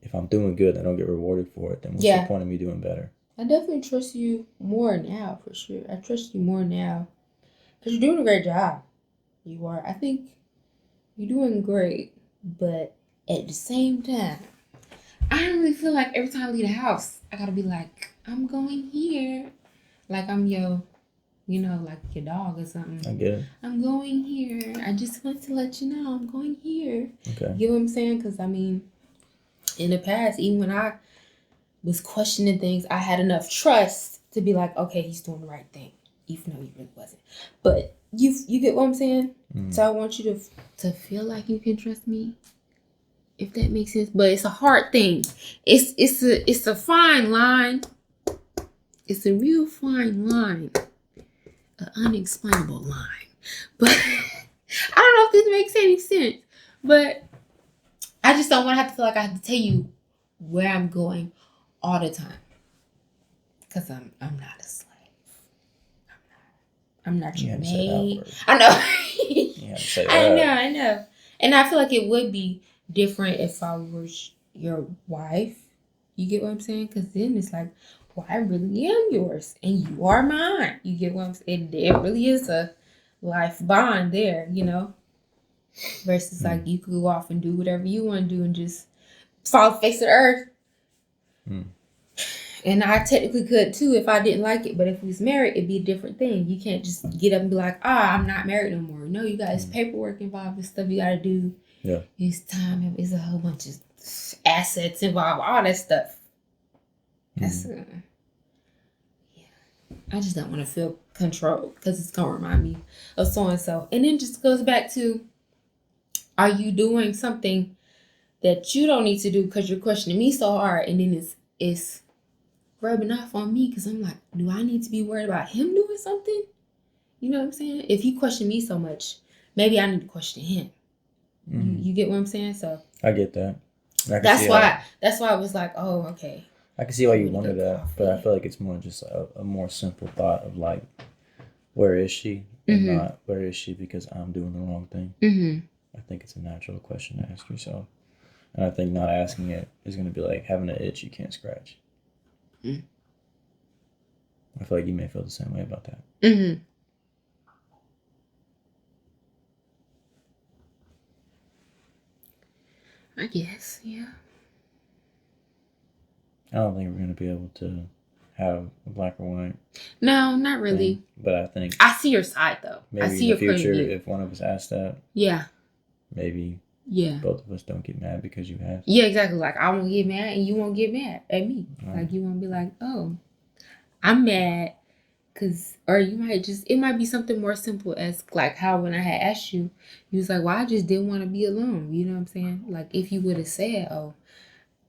if I'm doing good and I don't get rewarded for it, then what's the point of me doing better? I definitely trust you more now, for sure. I trust you more now. Because you're doing a great job. You are. I think you're doing great. But at the same time, I don't really feel like every time I leave the house, I got to be like, I'm going here. Like I'm like your dog or something. I get it. I'm going here. I just want to let you know I'm going here. Okay. You know what I'm saying? Because, I mean, in the past, even when I was questioning things, I had enough trust to be like, okay, he's doing the right thing, even though he really wasn't. But you get what I'm saying? So I want you to feel like you can trust me, if that makes sense. But it's a hard thing. It's a fine line. It's a real fine line. An unexplainable line. But I don't know if this makes any sense. But I just don't want to have to feel like I have to tell you where I'm going all the time. Because I'm not a slave. I'm not your maid. I know. You had to say that. I know. And I feel like it would be different if I was your wife. You get what I'm saying? Because then it's like, well, I really am yours and you are mine. You get what I'm saying? There really is a life bond there, versus like you could go off and do whatever you want to do and just fall off the face of the earth. And I technically could too if I didn't like it. But if we was married, it'd be a different thing. You can't just get up and be like, I'm not married no more. No, you got this paperwork involved and stuff you got to do. Yeah. It's time. It's a whole bunch of assets involved. All that stuff. That's I just don't want to feel controlled because it's going to remind me of so-and-so. And then just goes back to, are you doing something that you don't need to do because you're questioning me so hard? And then it's rubbing off on me because I'm like, do I need to be worried about him doing something? You know what I'm saying? If you question me so much, maybe I need to question him. You get what I'm saying? So I get that. That's why I was like, oh, okay. I can see why you wanted that, but I feel like it's more just a more simple thought of like, where is she? And not, where is she because I'm doing the wrong thing? I think it's a natural question to ask yourself. And I think not asking it is going to be like having an itch you can't scratch. I feel like you may feel the same way about that. I guess, yeah. I don't think we're going to be able to have a black or white. No, not really. Thing. But I think... I see your side, though. Maybe I see in the your future, if one of us asks that... Yeah. Maybe... Yeah. Both of us don't get mad because you have. Yeah, exactly. Like, I won't get mad and you won't get mad at me. Right. Like, you won't be like, oh, I'm mad. Or you might just... It might be something more simple as, like, how when I had asked you, you was like, well, I just didn't want to be alone. You know what I'm saying? Like, if you would have said, oh...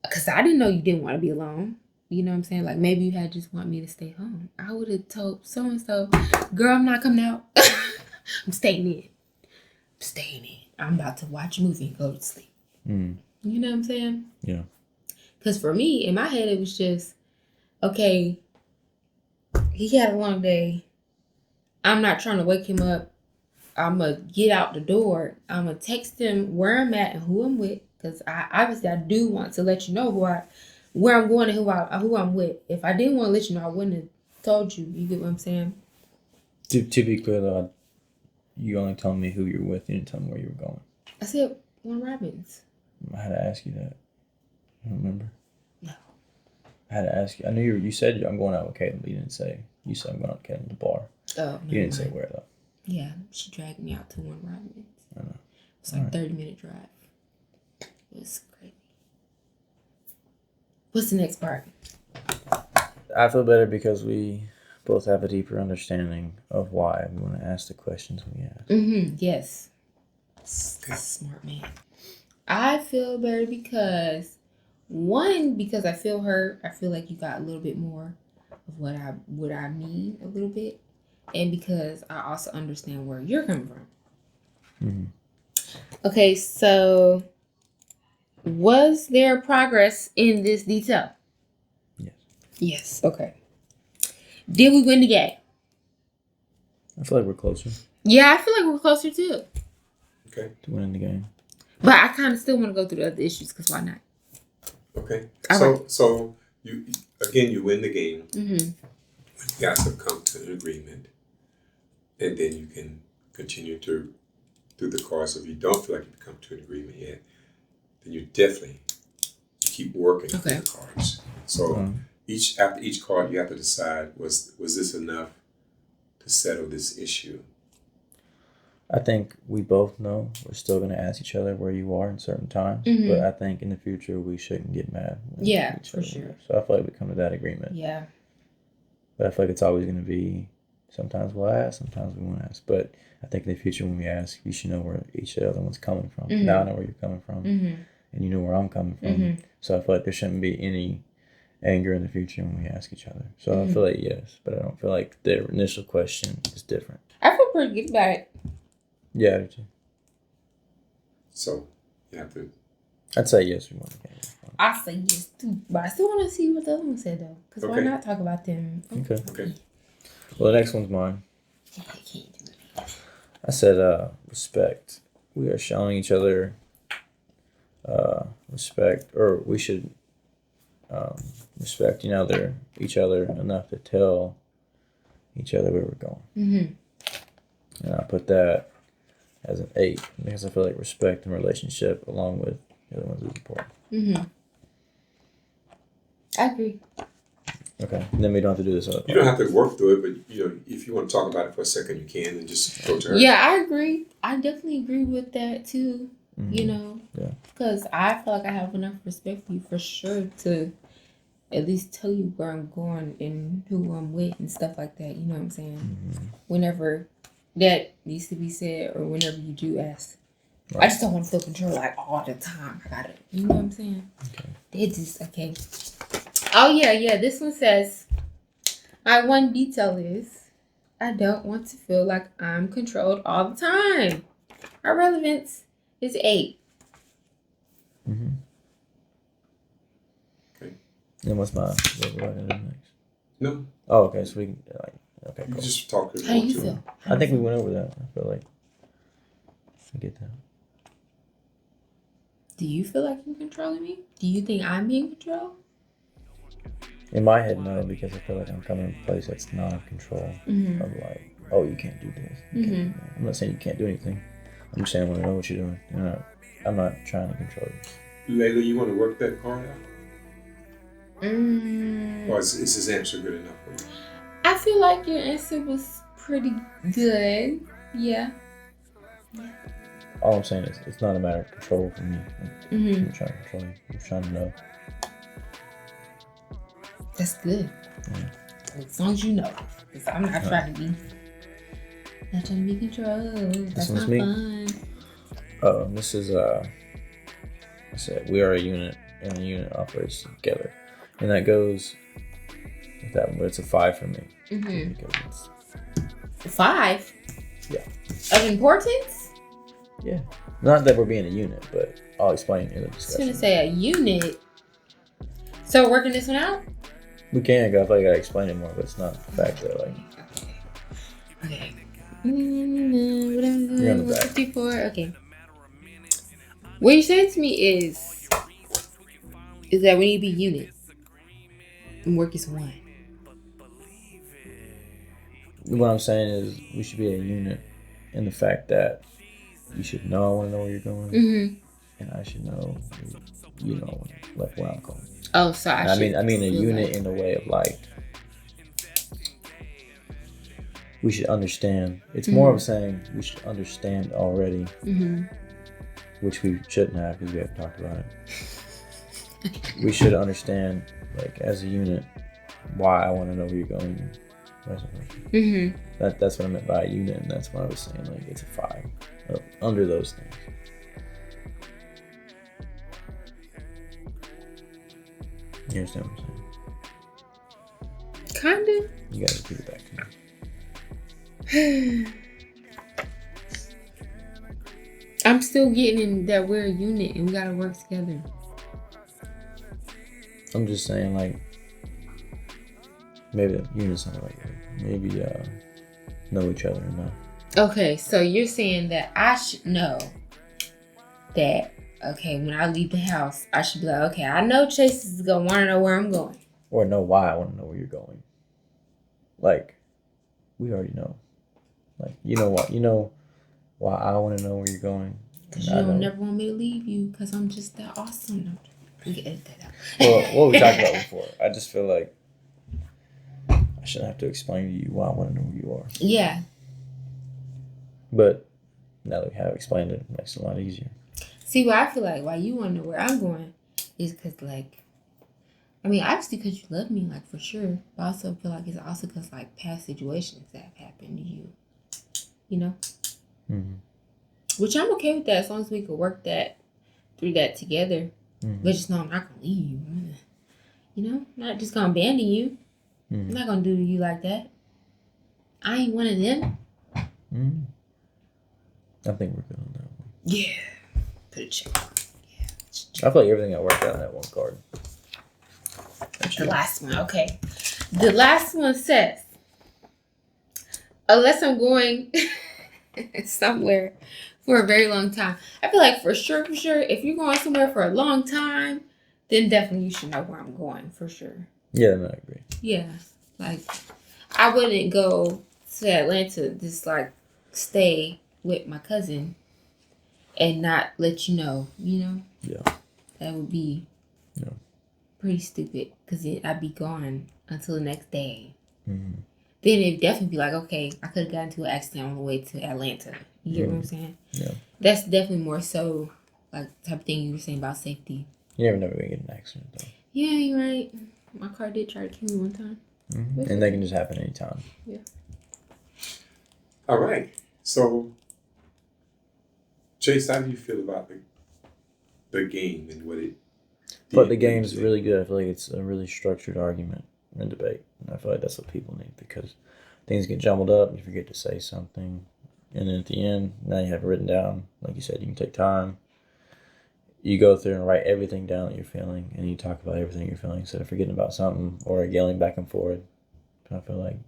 Because I didn't know you didn't want to be alone. You know what I'm saying? Like, maybe you had just want me to stay home. I would have told so-and-so, girl, I'm not coming out. I'm staying in. I'm about to watch a movie and go to sleep. You You know what I'm saying? Yeah. Because for me, in my head, it was just, okay, he had a long day. I'm not trying to wake him up. I'm going to get out the door. I'm going to text him where I'm at and who I'm with. Because I do want to let you know where I'm going and who I'm with. If I didn't want to let you know, I wouldn't have told you. You get what I'm saying? To be clear, though, you only told me who you're with. You didn't tell me where you were going. I said Warren Robins. I had to ask you that. I don't remember. No. I had to ask you. I knew you said I'm going out with Caitlin, but you didn't say. You said I'm going out with Caitlin at the bar. Oh, no. You didn't say where, though. Yeah, she dragged me out to Warren Robins. I know. It's like a 30-minute drive. It was crazy. What's the next part? I feel better because we both have a deeper understanding of why we want to ask the questions we ask. Mm-hmm. Yes. Smart man. I feel better because I feel hurt. I feel like you got a little bit more of what I mean a little bit. And because I also understand where you're coming from. Mm-hmm. Okay, so was there progress in this detail? Yes. Yes. Okay. Did we win the game? I feel like we're closer Yeah, I feel like we're closer too. Okay. to winning the game. But I kind of still want to go through the other issues because why not? Okay. All So you win the game. Mm-hmm. You guys have come to an agreement, and then you can continue to through the course. If you don't feel like you've come to an agreement yet, then you definitely keep working through the cards. So after each card, you have to decide was this enough to settle this issue. I think we both know we're still going to ask each other where you are in certain times, Mm-hmm. but I think in the future we shouldn't get mad. Yeah, each for other. sure. So I feel like we come to that agreement. Yeah. But I feel like it's always going to be, sometimes we'll ask, sometimes we won't ask. But I think in the future when we ask, you should know where each of the other one's coming from. Mm-hmm. Now I know where you're coming from, Mm-hmm. and you know where I'm coming from. Mm-hmm. So I feel like there shouldn't be any anger in the future when we ask each other. So I feel like yes, but I don't feel like the initial question is different. I feel pretty good about it. Yeah, I do too. So you have to. I'd say yes, we won the game. I say yes too, but I still want to see what the other one said though. Because why Okay. not talk about them? Okay. Well, the next one's mine. Yeah, I can't do it. I said respect. We are showing each other respect, or we should respect each other enough to tell each other where we're going. Mm-hmm. And I put that as an 8 because I feel like respect and relationship, along with the other ones, is important. Mm-hmm. I agree. Okay, and then we don't have to do this other part. You don't have to work through it, but if you want to talk about it for a second, you can, and just go to her. Yeah, I agree. I definitely agree with that too. Mm-hmm. You know, because I feel like I have enough respect for you for sure to at least tell you where I'm going and who I'm with and stuff like that. You know what I'm saying? Mm-hmm. Whenever that needs to be said or whenever you do ask. Right. I just don't want to feel control like all the time. I got it. You know what I'm saying? Okay. It's just okay. Oh yeah. This one says, my one detail is, I don't want to feel like I'm controlled all the time. Our relevance is 8. Mm-hmm. Okay. Then what's my what do I do next? No, Oh, okay. So we can okay. you Cool. just talk to her. How do you feel? I think we went over that. I feel like I get that. Do you feel like you're controlling me? Do you think I'm being controlled? In my head, no, because I feel like I'm coming in a place that's not in control. Mm-hmm. Of like, oh, you can't do this. You can't do that. I'm not saying you can't do anything. I'm just saying I want to know what you're doing. I'm not trying to control you. Layla, you want to work that card out? Or is his answer good enough for you? I feel like your answer was pretty good. Yeah. All I'm saying is it's not a matter of control for me. Mm-hmm. I'm not trying to control you. I'm trying to know. That's good. Yeah. As long as you know. Because I'm not trying to be controlled. That's one's not me. fun. This is I said we are a unit, and the unit operates together, and that goes with that one. But it's a 5 for me because it's 5? Yeah. Of importance? yeah. Not that we're being a unit, but I'll explain in the I was discussion. gonna say a unit. So working this one out? We can, because I feel like I gotta explain it more, but it's not the fact that, like... Okay. You're on the back. 54. Okay. What you're saying to me is that we need to be units and work as one. What I'm saying is we should be a unit in the fact that you should know I want to know where you're going, Mm-hmm. and I should know, you know, like where I'm going. Oh, so I mean a unit in the way of like we should understand. It's more of saying we should understand already, which we shouldn't have because we haven't talked about it. We should understand, like as a unit, why I want to know where you're going. That's what I meant by a unit, and that's what I was saying. Like it's a 5 under those things. You understand what I'm saying? Kinda. You gotta repeat it back to me. I'm still getting that we're a unit and we gotta work together. I'm just saying, like, maybe the unit's not the right word. Maybe know each other enough. Okay, so you're saying that I should know that, okay, when I leave the house, I should be like, okay, I know Chase is gonna wanna know where I'm going. Or know why I want to know where you're going. Like, we already know. Like, you know what? You know why I want to know where you're going. Because you don't never want me to leave you because I'm just that awesome. We can edit that out. Well, what we talked about before. I just feel like I shouldn't have to explain to you why I want to know who you are. Yeah. But now that we have explained it, it makes it a lot easier. See, what I feel like why you want to know where I'm going is because, like, I mean, obviously because you love me, like, for sure. But I also feel like it's also because, like, past situations that have happened to you. You know? Mm-hmm. Which I'm okay with that as long as we could work that through that together. Mm-hmm. But just know I'm not going to leave you. You know? I'm not just going to abandon you. Mm-hmm. I'm not going to do to you like that. I ain't one of them. Mm-hmm. I think we're good on that one. Yeah. Put a check. Yeah. I feel like everything got worked out in that one card. The last one, okay. The last one says, unless I'm going somewhere for a very long time. I feel like for sure, if you're going somewhere for a long time, then definitely you should know where I'm going, for sure. Yeah, no, I agree. Yeah. Like, I wouldn't go to Atlanta, just like stay with my cousin and not let you know, you know? Yeah. That would be pretty stupid because I'd be gone until the next day. Mm-hmm. Then it'd definitely be like, okay, I could have gotten into an accident on the way to Atlanta. You get what I'm saying? Yeah. That's definitely more so like the type of thing you were saying about safety. You never know we're going to get in an accident, though. Yeah, you're right. My car did try to kill me one time. Mm-hmm. And that can just happen anytime. Yeah. All right. So, Chase, how do you feel about the game and what it But the game's really good. I feel like it's a really structured argument and debate. And I feel like that's what people need because things get jumbled up. You forget to say something. And then at the end, now you have it written down. Like you said, you can take time. You go through and write everything down that you're feeling. And you talk about everything you're feeling instead of forgetting about something or yelling back and forth. I feel like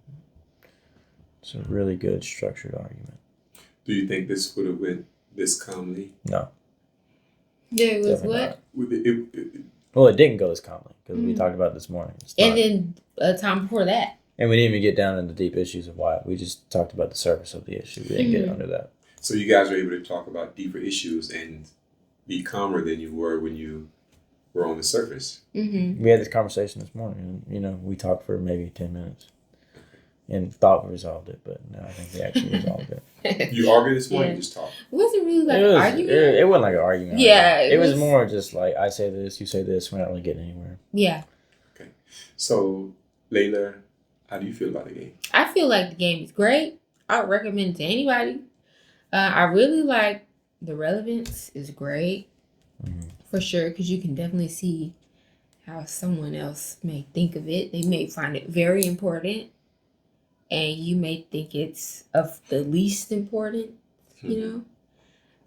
it's a really good structured argument. Do you think this would have went this calmly? No. There was Definitely what? not. It Well, it didn't go this calmly because we talked about it this morning. And then a time before that. And we didn't even get down into deep issues of why. We just talked about the surface of the issue. We didn't get under that. So you guys were able to talk about deeper issues and be calmer than you were when you were on the surface. Mm-hmm. We had this conversation this morning, and we talked for maybe 10 minutes, and thought we resolved it, but no, I think we actually resolved it. You argued this morning. Yeah. You just talked. Was it really like an argument? It wasn't like an argument. Yeah, it was more just like I say this, you say this. We're not really getting anywhere. Yeah. Okay. So, Layla, how do you feel about the game? I feel like the game is great. I would recommend it to anybody. I really like the relevance is great. Mm-hmm. For sure, because you can definitely see how someone else may think of it. They may find it very important, and you may think it's of the least important, you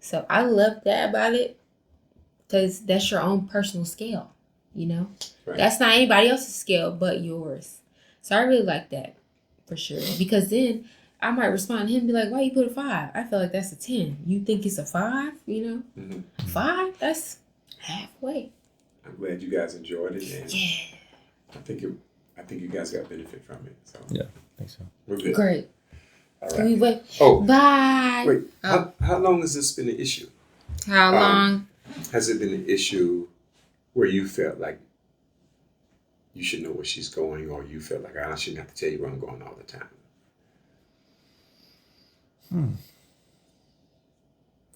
So I love that about it because that's your own personal scale, you know? Right. That's not anybody else's scale but yours. So I really like that for sure. Because then I might respond to him and be like, why you put a 5? I feel like that's a 10. You think it's a 5, you know? Mm-hmm. 5? That's halfway. I'm glad you guys enjoyed it, and Yeah. I think you guys got benefit from it. So Yeah, I think so. we're good. Great. All Can we right. wait? Oh, Bye. wait. Oh. How long has this been an issue? How long? Has it been an issue where you felt like you should know where she's going, or you felt like I shouldn't have to tell you where I'm going all the time?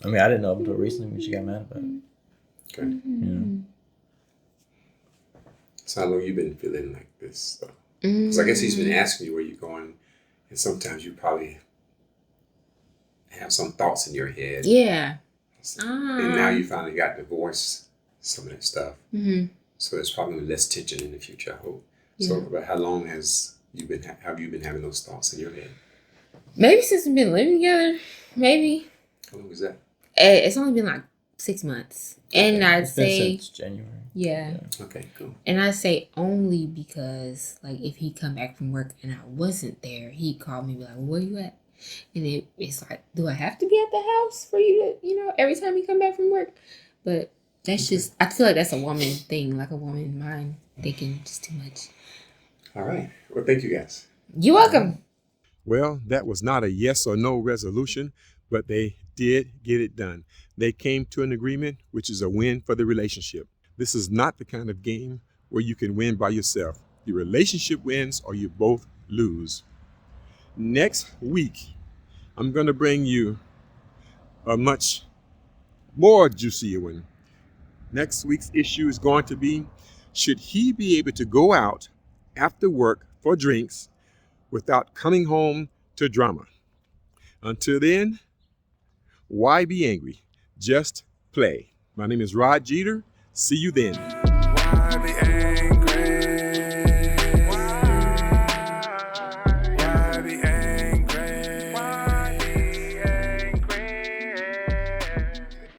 I mean, I didn't know up until recently when she got mad about it. Okay. You So how long you been feeling like this? Because I guess he's been asking you where you're going, and sometimes you probably have some thoughts in your head. Yeah. And now you finally got to voice some of that stuff. Mm-hmm. So there's probably less tension in the future, I hope. Yeah. So about how long have you been having those thoughts in your head? Maybe since we've been living together. Maybe. How long was that? It's only been like 6 months. And I'd It's been say, since January. yeah. Okay, cool. And I say only because, like, if he come back from work and I wasn't there, he'd call me and be like, well, where you at? And it's like, do I have to be at the house for you to, every time you come back from work? But that's just, I feel like that's a woman thing, like a woman mind thinking just too much. All right. Well, thank you guys. You're welcome. Well, that was not a yes or no resolution, but they did get it done. They came to an agreement, which is a win for the relationship. This is not the kind of game where you can win by yourself. The relationship wins or you both lose. Next week, I'm going to bring you a much more juicier one. Next week's issue is going to be, should he be able to go out after work for drinks without coming home to drama? Until then, why be angry? Just play. My name is Rod Jeter. See you then.